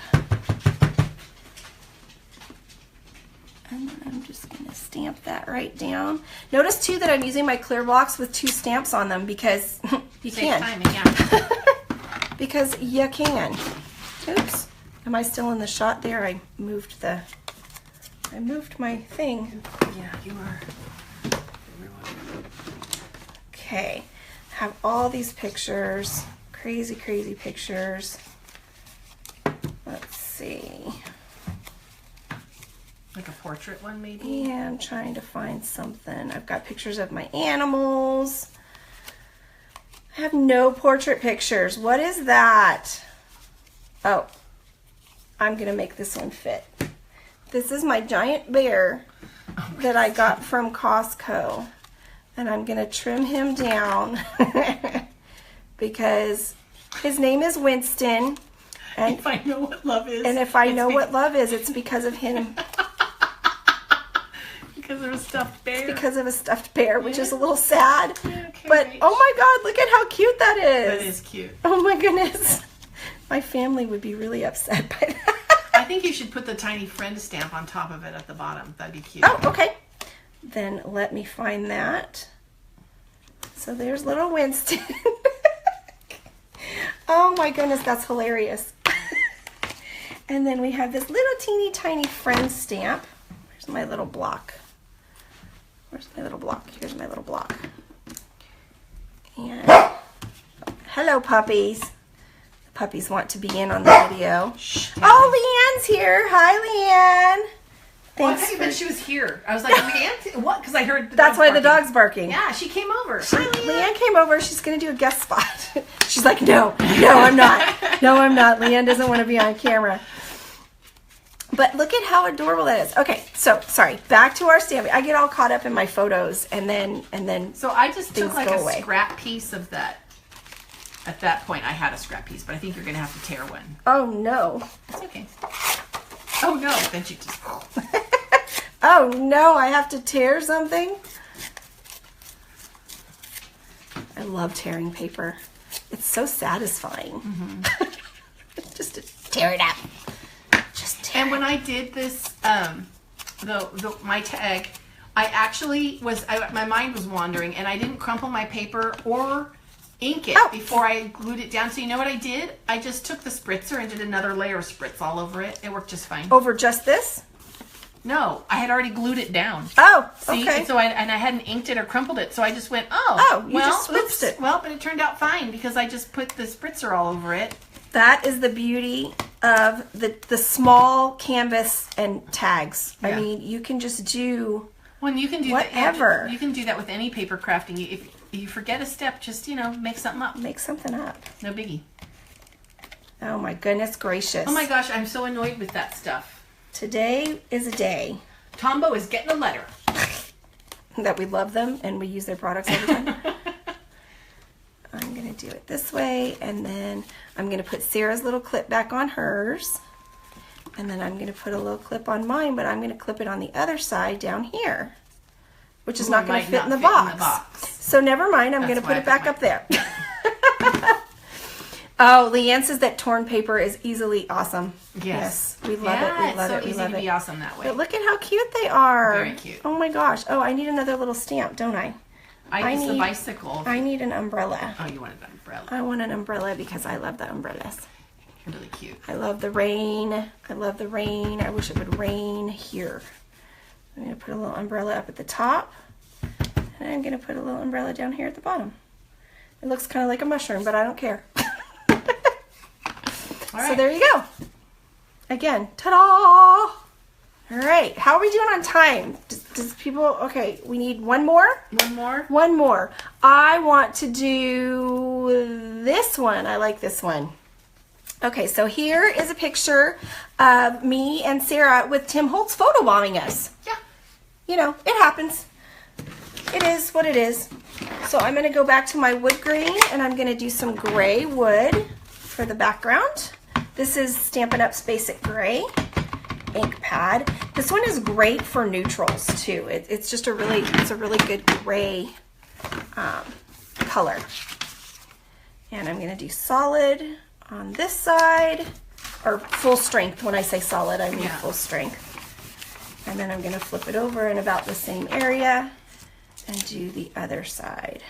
And then I'm just going to stamp that right down. Notice too that I'm using my clear blocks with 2 stamps on them because you can. Same time, yeah. Because you can. Oops. Am I still in the shot there? I moved my thing. Yeah, you are. Okay. Have all these pictures. Crazy, crazy pictures. Let's see. Like a portrait one, maybe? Yeah, I'm trying to find something. I've got pictures of my animals. I have no portrait pictures. What is that? Oh, I'm going to make this one fit. This is my giant bear that I got from Costco. And I'm going to trim him down because his name is Winston. And if I know what love is. And if I know what love is, it's because of him. Because of a stuffed bear. It's because of a stuffed bear, which is a little sad. Yeah, okay, but oh my God, look at how cute that is. That is cute. Oh my goodness. My family would be really upset by that. I think you should put the tiny friend stamp on top of it at the bottom. That'd be cute. Oh, okay. Then let me find that. So there's little Winston. Oh my goodness, that's hilarious. And then we have this little teeny tiny friend stamp. Where's my little block? Where's my little block? Here's my little block. And hello, puppies. The puppies want to be in on the video. Shh. Oh, Leanne's here. Hi, Leanne. Well, I Thanks. thought you meant she was here. I was like, Leanne? What? Because I heard the That's dog's why the barking. dog's barking. Yeah, she came over. Hi, Leanne came over. She's going to do a guest spot. She's like, no, I'm not. No, I'm not. Leanne doesn't want to be on camera. But look at how adorable that is. Okay, so sorry. Back to our stamping. I get all caught up in my photos, and then. So I just took things like go a away. scrap piece of that. At that point, I had a scrap piece, but I think you're going to have to tear one. Oh no. It's okay. Oh no! Then she just. Oh no! I have to tear something. I love tearing paper. It's so satisfying. Mm-hmm. Just to tear it up. Just tear. And when I did this, my tag, I actually my mind was wandering, and I didn't crumple my paper or ink it before I glued it down. So you know what I did? I just took the spritzer and did another layer of spritz all over it. It worked just fine. Over just this? No, I had already glued it down. Oh, See? okay. And so I hadn't inked it or crumpled it, so I just went, you just spritzed it. Well, but it turned out fine because I just put the spritzer all over it. That is the beauty of the small canvas and tags. Yeah. I mean, you can just do Well, you can do whatever. You can do that with any paper crafting. If you forget a step, just make something up. Make something up. No biggie. Oh my goodness gracious. Oh my gosh, I'm so annoyed with that stuff. Today is a day. Tombow is getting a letter. That we love them and we use their products all the time. I'm going to do it this way, and then I'm going to put Sarah's little clip back on hers. And then I'm going to put a little clip on mine, but I'm going to clip it on the other side down here, which is not going to fit in the box. So never mind, I'm going to put it back up there. Oh, Leanne says that torn paper is easily awesome. Yes. We love it. We love it. We love it. It's so easy to be awesome that way. But look at how cute they are. Very cute. Oh my gosh. Oh, I need another little stamp, don't I? I use the bicycle. I need an umbrella. Oh, you wanted an umbrella. I want an umbrella because I love the umbrellas. You're really cute. I love the rain. I love the rain. I wish it would rain here. I'm going to put a little umbrella up at the top. And I'm going to put a little umbrella down here at the bottom. It looks kind of like a mushroom, but I don't care. All right. So there you go. Again, ta-da! All right, how are we doing on time? Does people, okay, we need one more? One more? One more. I want to do this one. I like this one. Okay, so here is a picture of me and Sarah with Tim Holtz photobombing us. Yeah. You know, it happens. It is what it is. So I'm going to go back to my wood grain, and I'm going to do some gray wood for the background. This is Stampin' Up's Basic Gray ink pad. This one is great for neutrals too. It's just a really good gray color. And I'm going to do solid on this side, or full strength. When I say solid, I mean full strength. And then I'm going to flip it over in about the same area and do the other side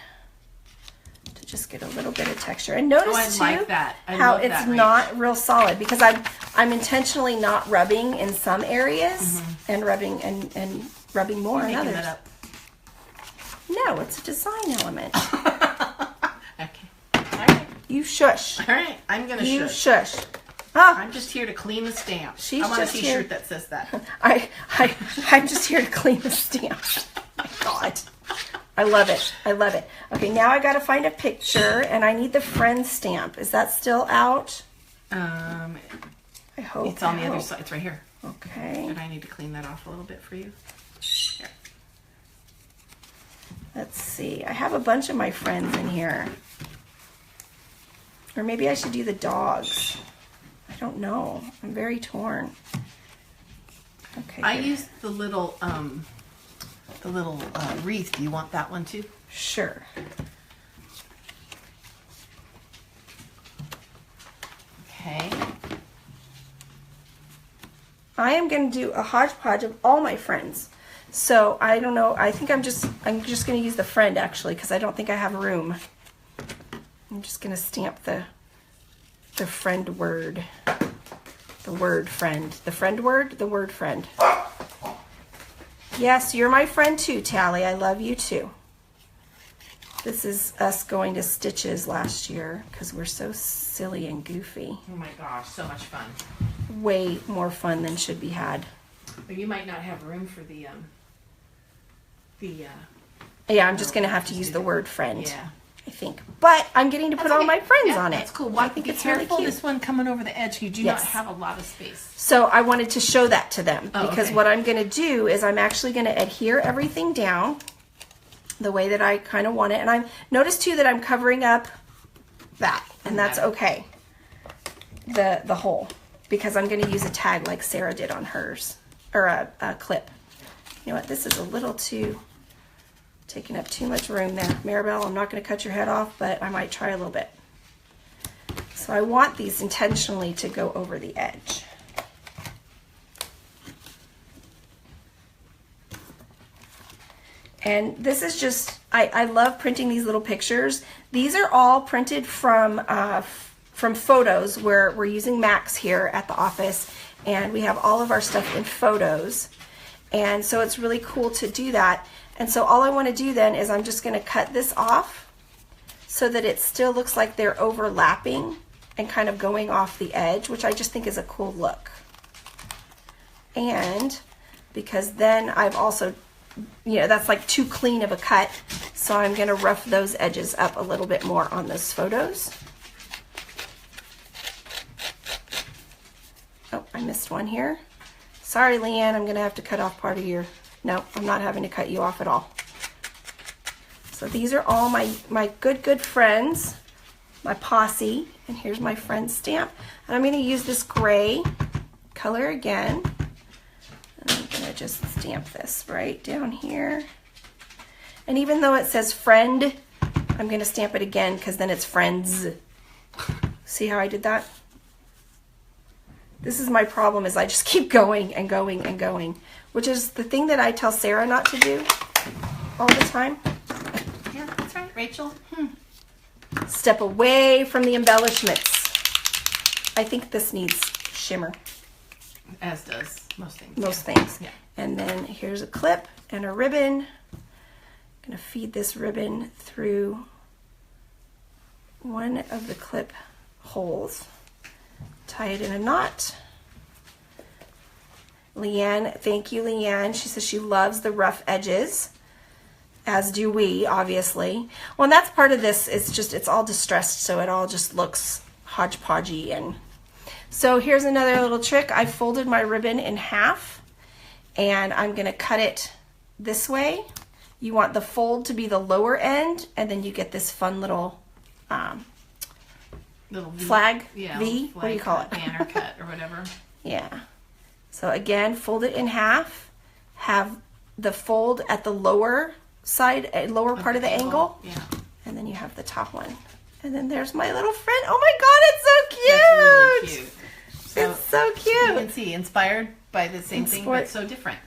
to just get a little bit of texture. And notice too how it's not real solid, because I'm intentionally not rubbing in some areas and rubbing and rubbing more in others. That up. No, it's a design element. Okay. All right. You shush. All right. I'm gonna you shush. Oh, I'm just here to clean the stamp. She's I want just a here. T-shirt that says that. I'm just here to clean the stamp. Oh my God. I love it. I love it. Okay, now I got to find a picture, and I need the friend stamp. Is that still out? I hope it's on the other side. It's right here. Okay. And I need to clean that off a little bit for you. Here. Let's see. I have a bunch of my friends in here. Or maybe I should do the dogs. I don't know. I'm very torn. Okay. I used the little wreath. Do you want that one too? Sure. Okay. I am going to do a hodgepodge of all my friends. So I don't know. I think I'm just going to use the friend actually, because I don't think I have room. I'm just going to stamp the friend word. The word friend. The friend word, the word friend. Yes, you're my friend too, Tally. I love you too. This is us going to Stitches last year because we're so silly and goofy. Oh my gosh, so much fun. Way more fun than should be had. But you might not have room for the yeah, I'm just going to have to use the word friend. Yeah. I think. But I'm getting to put all my friends on it. That's cool. Well, I think it's careful, really cute. This one coming over the edge, you do not have a lot of space. So I wanted to show that to them because what I'm going to do is I'm actually going to adhere everything down the way that I kind of want it. And notice too that I'm covering up that, and that's okay. The hole, because I'm going to use a tag like Sarah did on hers, or a clip. You know what? This is a little too taking up too much room there. Maribel, I'm not going to cut your head off, but I might try a little bit. So I want these intentionally to go over the edge. And this is just, I love printing these little pictures. These are all printed from photos where we're using Max here at the office, and we have all of our stuff in photos. And so it's really cool to do that. And so all I want to do then is I'm just going to cut this off so that it still looks like they're overlapping and kind of going off the edge, which I just think is a cool look. And because then I've also, you know, that's like too clean of a cut, so I'm going to rough those edges up a little bit more on those photos. I missed one here. Sorry, Leanne, I'm gonna have to cut off part of your, no, I'm not having to cut you off at all. So these are all my good friends, my posse, and here's my friend stamp. And I'm gonna use this gray color again. And I'm gonna just stamp this right down here. And even though it says friend, I'm gonna stamp it again because then it's friends. See how I did that? This is my problem, is I just keep going and going and going, which is the thing that I tell Sarah not to do all the time. Yeah, that's right, Rachel. Step away from the embellishments. I think this needs shimmer. As does most things. Most things. Yeah. And then here's a clip and a ribbon. I'm gonna feed this ribbon through one of the clip holes. Tie it in a knot. Leanne, thank you, Leanne. She says she loves the rough edges, as do we, obviously. Well, and that's part of this. It's just, it's all distressed, so it all just looks hodgepodgey. And so here's another little trick. I folded my ribbon in half, and I'm gonna cut it this way. You want the fold to be the lower end, and then you get this fun little little V. flag, Yeah, V, flag what do you call it? Banner cut or whatever. Yeah. So again, fold it in half, have the fold at the lower side, lower part of the angle, Yeah. and then you have the top one. And then there's my little friend. Oh my God, it's so cute! That's really cute. So It's so you cute. can see, inspired by the same thing, but so different.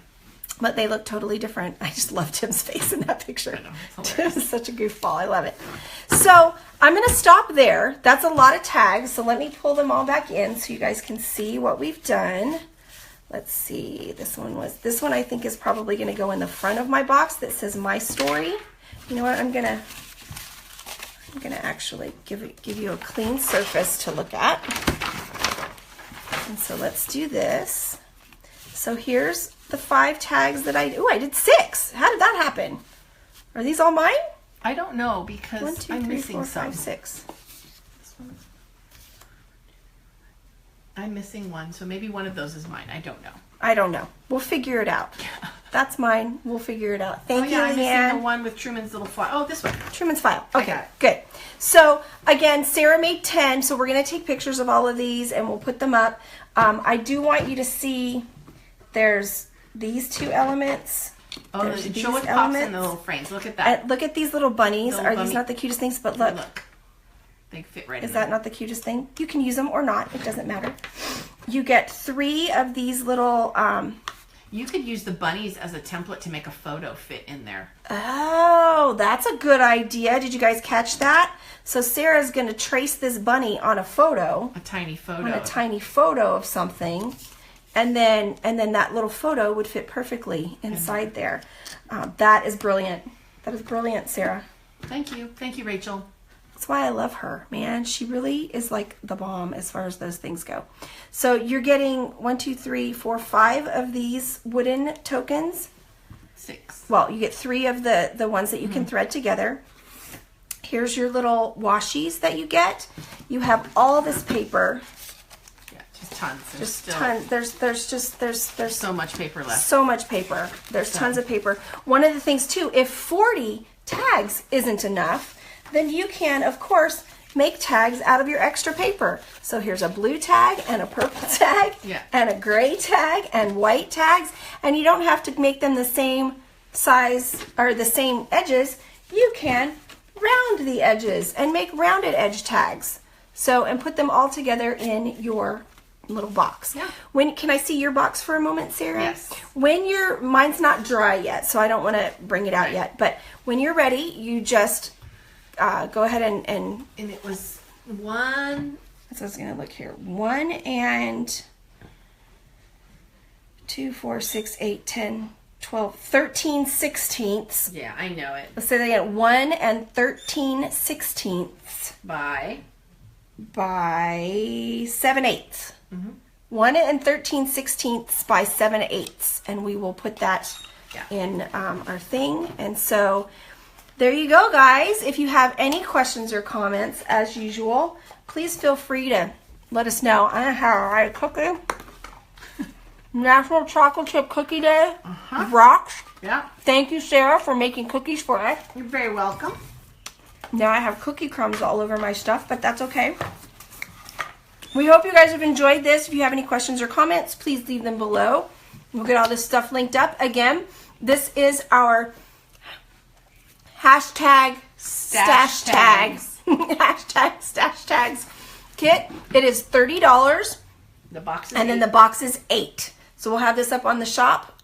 But they look totally different. I just love Tim's face in that picture. I know, it's Tim hilarious. is such a goofball. I love it. So I'm going to stop there. That's a lot of tags. So let me pull them all back in so you guys can see what we've done. Let's see. This one I think is probably going to go in the front of my box that says my story. You know what? I'm gonna actually give you a clean surface to look at. And so let's do this. So here's the 5 tags that I did 6. How did that happen? Are these all mine? I don't know because 1, 2, I'm 3, missing 4, some. 5, 6. I'm missing one, so maybe one of those is mine. I don't know. I don't know. We'll figure it out. That's mine. We'll figure it out. Thank you, I'm missing Leanne. the one with Truman's little file. Oh, this one. Truman's file. I Okay, got it. good. So again, Sarah made 10, so we're going to take pictures of all of these and we'll put them up. I do want you to see there's these 2 elements. Oh, There's show these what pops in elements. the little frames. Look at that. Look at these little bunnies. Little Are these bunny- not the cutest things? But look, They fit right is in that there. not the cutest thing? You can use them or not. It doesn't matter. You get 3 of these little... You could use the bunnies as a template to make a photo fit in there. Oh, that's a good idea. Did you guys catch that? So Sarah's going to trace this bunny on a photo. A tiny photo. On a tiny photo of something. And then that little photo would fit perfectly inside there. That is brilliant. That is brilliant, Sarah. Thank you. Thank you, Rachel. That's why I love her, man. She really is like the bomb as far as those things go. So you're getting 1, 2, 3, 4, 5 of these wooden tokens. 6. Well, you get 3 of the ones that you can thread together. Here's your little washies that you get. You have all this paper. Yeah, just tons. There's Just still tons. There's so much paper left. so much paper. There's tons of paper. One of the things too, if 40 tags isn't enough, then you can, of course, make tags out of your extra paper. So here's a blue tag and a purple tag Yeah. and a gray tag and white tags. And you don't have to make them the same size or the same edges. You can round the edges and make rounded edge tags. So, and put them all together in your little box. Yeah. Can I see your box for a moment, Sarah? Yes. Mine's not dry yet, so I don't want to bring it out Right. yet. But when you're ready, you just go ahead and And it was 1. so I was gonna look here. 1 and 2, 4, 6, 8, 10, 12, 13 sixteenths. Yeah, I know it. Let's say that again. 1 and 13 sixteenths By by 7/8. 1 and 13 sixteenths by 7/8, and we will put that Yeah. in our thing. And so there you go, guys. If you have any questions or comments, as usual, please feel free to let us know. I don't know how I cook it. National Chocolate Chip Cookie Day. Rocks. Yeah. Thank you, Sarah, for making cookies for us. You're very welcome. Now I have cookie crumbs all over my stuff, but that's okay. We hope you guys have enjoyed this. If you have any questions or comments, please leave them below. We'll get all this stuff linked up. Again, this is our hashtag Stashtags. Hashtag Stashtags kit. It is $30. The box is And then the box is $8. So we'll have this up on the shop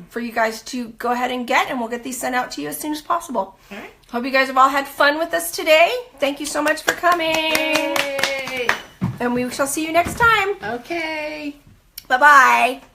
for you guys to go ahead and get, and we'll get these sent out to you as soon as possible. All right. Hope you guys have all had fun with us today. Thank you so much for coming. Yay. And we shall see you next time. Okay. Bye-bye.